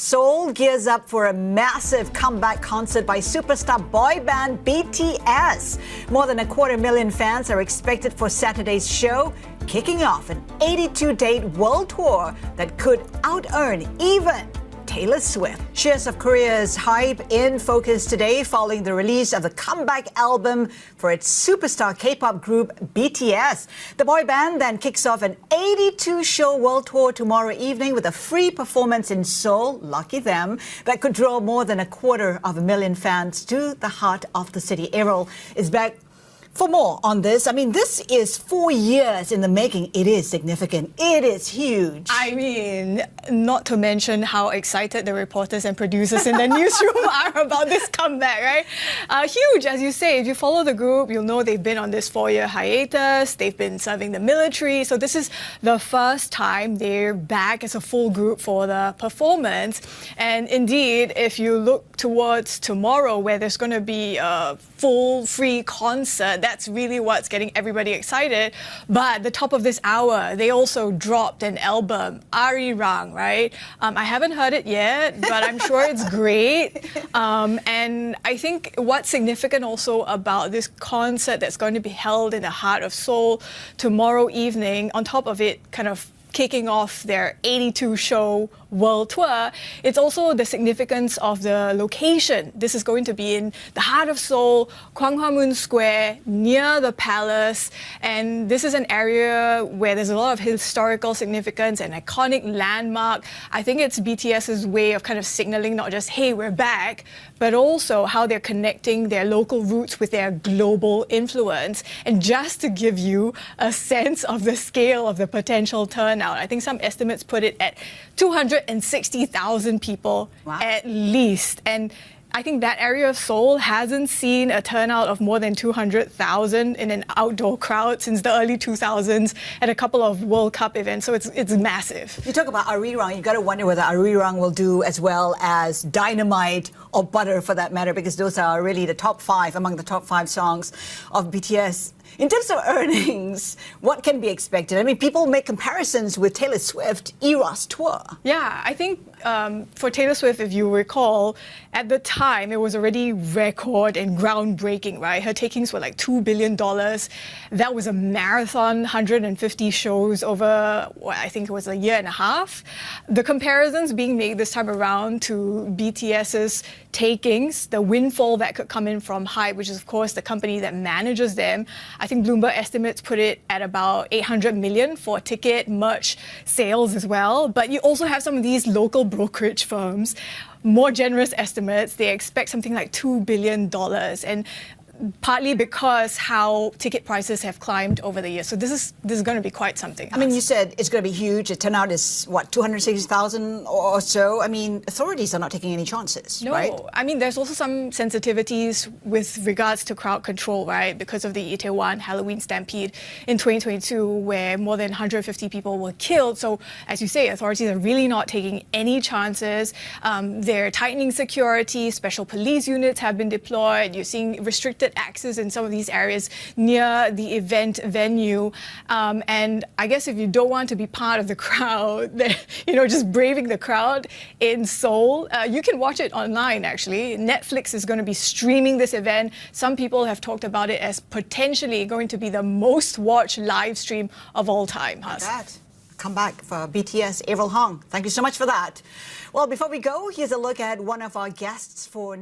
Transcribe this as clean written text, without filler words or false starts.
Seoul gears up for a massive comeback concert by superstar boy band BTS. More than 250,000 fans are expected for Saturday's show, kicking off an 82-date world tour that could out-earn even Taylor Swift. Shares of Korea's hype in focus today following the release of the comeback album for its superstar K-pop group BTS. The boy band then kicks off an 82-show world tour tomorrow evening with a free performance in Seoul, lucky them, that could draw more than 250,000 fans to the heart of the city. Errol is back for more on this. I mean, this is 4 years in the making. It is significant. It is huge. I mean, not to mention how excited the reporters and producers in the newsroom are about this comeback, right? Huge, as you say. If you follow the group, you'll know they've been on this 4-year hiatus. They've been serving the military. So this is the first time they're back as a full group for the performance. And indeed, if you look towards tomorrow, where there's going to be a full free concert, that's really what's getting everybody excited. But the top of this hour, they also dropped an album, Arirang, right? I haven't heard it yet, but I'm sure it's great. And I think what's significant also about this concert that's going to be held in the heart of Seoul tomorrow evening, on top of it kind of kicking off their 82-show world tour, it's also the significance of the location. This is going to be in the heart of Seoul, Gwanghwamun Square, near the palace, and this is an area where there's a lot of historical significance, an iconic landmark. I think it's BTS's way of kind of signaling not just, hey, we're back, but also how they're connecting their local roots with their global influence. And just to give you a sense of the scale of the potential turnout, I think some estimates put it at 260,000 people at least. And I think that area of Seoul hasn't seen a turnout of more than 200,000 in an outdoor crowd since the early 2000s at a couple of World Cup events. So it's massive. You talk about Arirang, you got to wonder whether Arirang will do as well as Dynamite or Butter, for that matter, because those are really the top 5, among the top 5 songs of BTS. In terms of earnings, what can be expected? I mean, people make comparisons with Taylor Swift Eras tour. Yeah, I think for Taylor Swift, if you recall, at the time, it was already record and groundbreaking, right? Her takings were like $2 billion. That was a marathon, 150 shows over, I think it was a year and a half. The comparisons being made this time around to BTS's takings, the windfall that could come in from Hype, which is, of course, the company that manages them. I think Bloomberg estimates put it at about 800 million for ticket, merch, sales as well. But you also have some of these local brokerage firms, more generous estimates. They expect something like $2 billion. And partly because how ticket prices have climbed over the years. So this is going to be quite something. I mean, you said it's going to be huge. The turnout is, what, 260,000 or so? I mean, authorities are not taking any chances, right? No. I mean, there's also some sensitivities with regards to crowd control, right? Because of the Itaewon Halloween stampede in 2022, where more than 150 people were killed. So, as you say, authorities are really not taking any chances. They're tightening security. Special police units have been deployed. You're seeing restricted access in some of these areas near the event venue. And I guess if you don't want to be part of the crowd, just braving the crowd in Seoul, you can watch it online, actually. Netflix is going to be streaming this event. Some people have talked about it as potentially going to be the most watched live stream of all time. Come back for BTS, Errol Hong. Thank you so much for that. Well, before we go, here's a look at one of our guests for